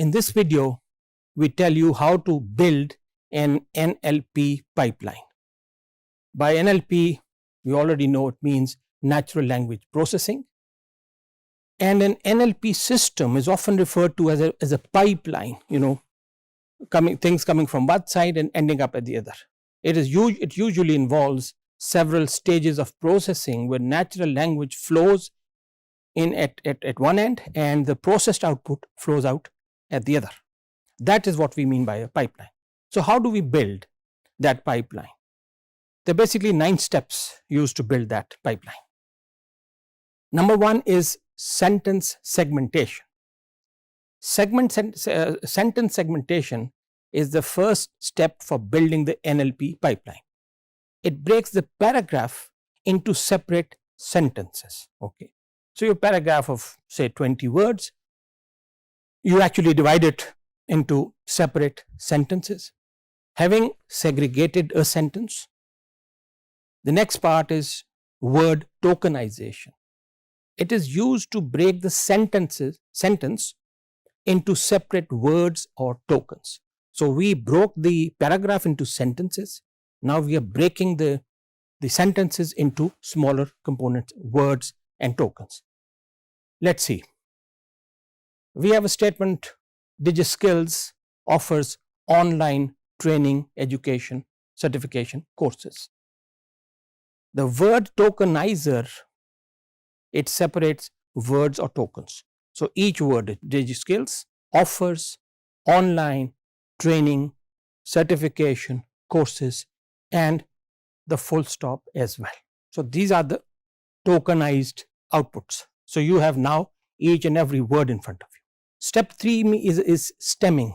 In this video, we tell you how to build an NLP pipeline. By NLP, we already know it means natural language processing. And an NLP system is often referred to as a pipeline, things coming from one side and ending up at the other. It usually involves several stages of processing where natural language flows in at one end and the processed output flows out at the other. That is what we mean by a pipeline. So how do we build that pipeline? There are basically 9 steps used to build that pipeline. Number 1 is sentence segmentation. Sentence segmentation is the first step for building the NLP pipeline. It breaks the paragraph into separate sentences. Okay. So your paragraph of say 20 words, you actually divide it into separate sentences. Having segregated a sentence, the next part is word tokenization. It is used to break the sentence into separate words or tokens. So we broke the paragraph into sentences. Now we are breaking the sentences into smaller components, words and tokens. Let's see. We have a statement, DigiSkills offers online training, education, certification courses. The word tokenizer, it separates words or tokens. So each word, DigiSkills offers online training, certification, courses, and the full stop as well. So these are the tokenized outputs. So you have now each and every word in front of you. Step 3 is stemming.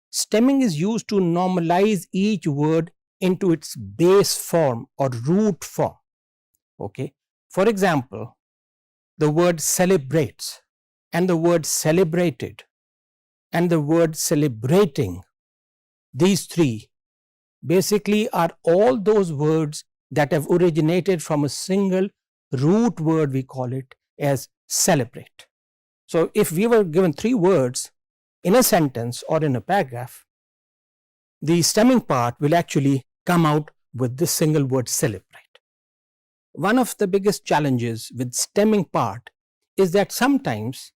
Stemming is used to normalize each word into its base form or root form. Okay. For example, the word celebrates and the word celebrated and the word celebrating, these 3 basically are all those words that have originated from a single root word, we call it as celebrate. So if we were given 3 words in a sentence or in a paragraph, the stemming part will actually come out with this single word celebrate. One of the biggest challenges with stemming part is that sometimes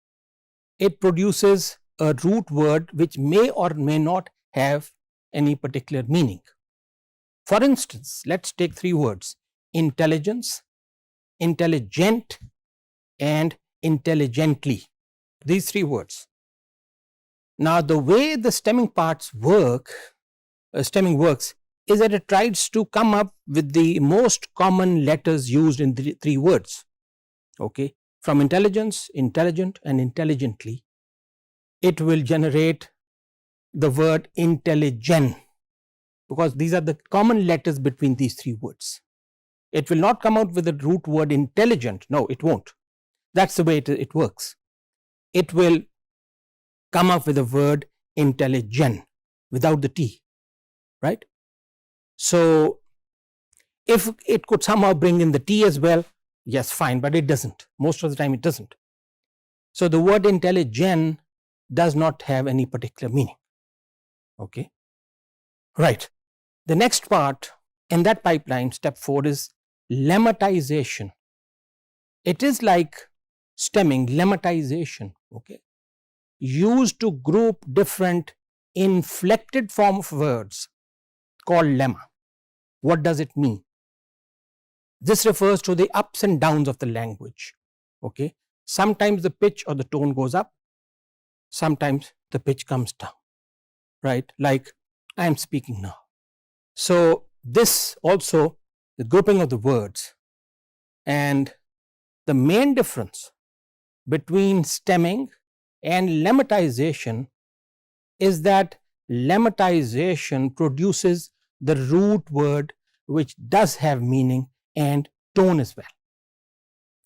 it produces a root word which may or may not have any particular meaning. For instance, let's take 3 words: intelligence, intelligent, and intelligently. These 3 words. Now the way the stemming works is that it tries to come up with the most common letters used in the 3 words. Okay, from intelligence, intelligent, and intelligently, it will generate the word intelligent, because these are the common letters between these 3 words. It will not come out with the root word intelligent. No, it won't. That's the way it works. It will come up with the word intelligent without the T, right? So if it could somehow bring in the T as well, yes, fine, but it doesn't. Most of the time it doesn't. So the word intelligent does not have any particular meaning. Okay, right. The next part in that pipeline, step 4, is lemmatization. It is like stemming, lemmatization, okay, used to group different inflected form of words called lemma. What does it mean? This refers to the ups and downs of the language. Okay, sometimes the pitch or the tone goes up, sometimes the pitch comes down, right? Like I am speaking now. So this also, the grouping of the words, and the main difference between stemming and lemmatization is that lemmatization produces the root word which does have meaning and tone as well.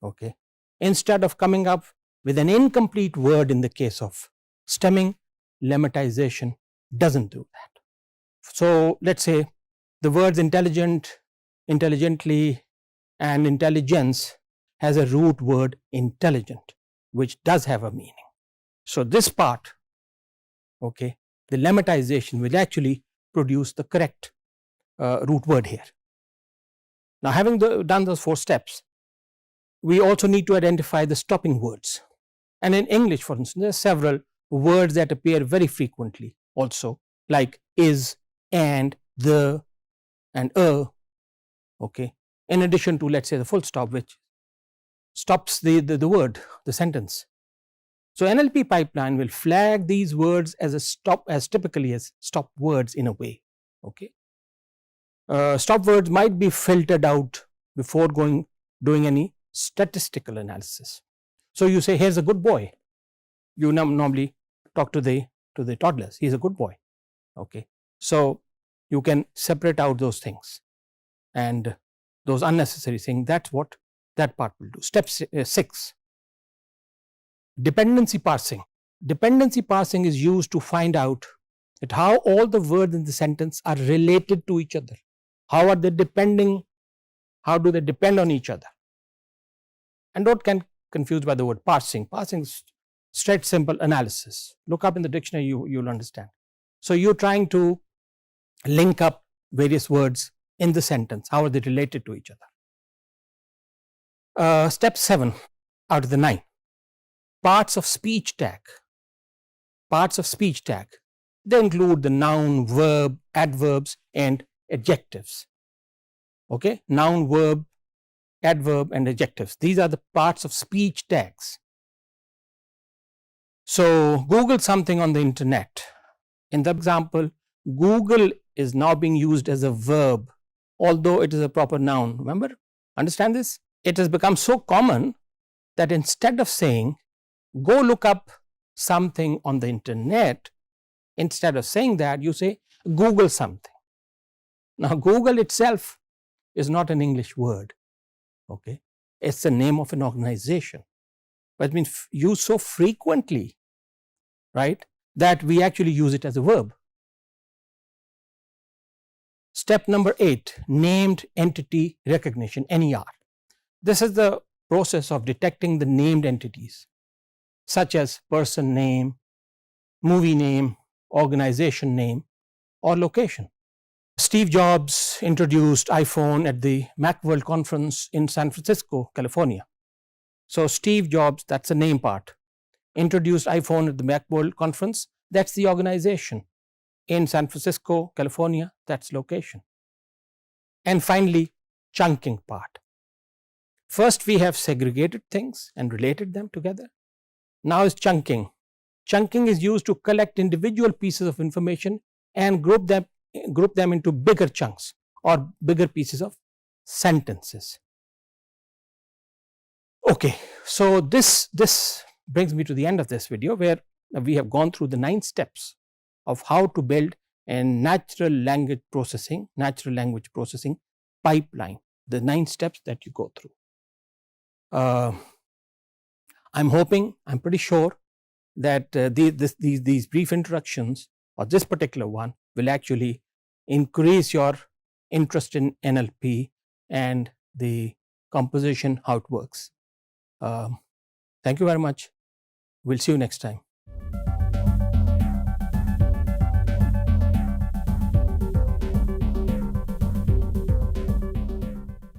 Okay, instead of coming up with an incomplete word in the case of stemming, lemmatization doesn't do that. So let's say the words intelligent, intelligently, and intelligence has a root word intelligent, which does have a meaning. So this part okay, the lemmatization will actually produce the correct root word here. Now, having done those 4 steps, we also need to identify the stopping words. And in English, for instance, there are several words that appear very frequently also, like is, and, the, and okay, in addition to, let's say, the full stop, which stops the word, the sentence. So NLP pipeline will flag these words as a stop, as typically as stop words in a way. Okay, stop words might be filtered out before doing any statistical analysis. So you say, here's a good boy. You normally talk to the toddlers. He's a good boy. Okay, so you can separate out those things and those unnecessary things. That's what that part will do. Step 6. Dependency parsing. Dependency parsing is used to find out that how all the words in the sentence are related to each other. How are they depending? How do they depend on each other? And don't get confused by the word parsing. Parsing is straight simple analysis. Look up in the dictionary, you'll understand. So you're trying to link up various words in the sentence. How are they related to each other? Step 7 out of the 9. Parts of speech tag. Parts of speech tag. They include the noun, verb, adverbs, and adjectives. Okay, noun, verb, adverb, and adjectives. These are the parts of speech tags. So Google something on the internet. In the example, Google is now being used as a verb, although it is a proper noun. Remember? Understand this? It has become so common that instead of saying, go look up something on the internet, instead of saying that, you say, Google something. Now, Google itself is not an English word. Okay, it's the name of an organization, but it's been used so frequently, right, that we actually use it as a verb. Step number 8, named entity recognition, NER. This is the process of detecting the named entities, such as person name, movie name, organization name, or location. Steve Jobs introduced iPhone at the Macworld conference in San Francisco, California. So Steve Jobs, that's the name part, introduced iPhone at the Macworld conference. That's the organization. In San Francisco, California, that's location. And finally, chunking part. First, we have segregated things and related them together. Now is chunking. Chunking is used to collect individual pieces of information and group them into bigger chunks or bigger pieces of sentences. Okay, so this brings me to the end of this video, where we have gone through the 9 steps of how to build a natural language processing pipeline, the 9 steps that you go through. I'm pretty sure that these brief introductions, or this particular one, will actually increase your interest in NLP and the composition, how it works. Thank you very much. We'll see you next time.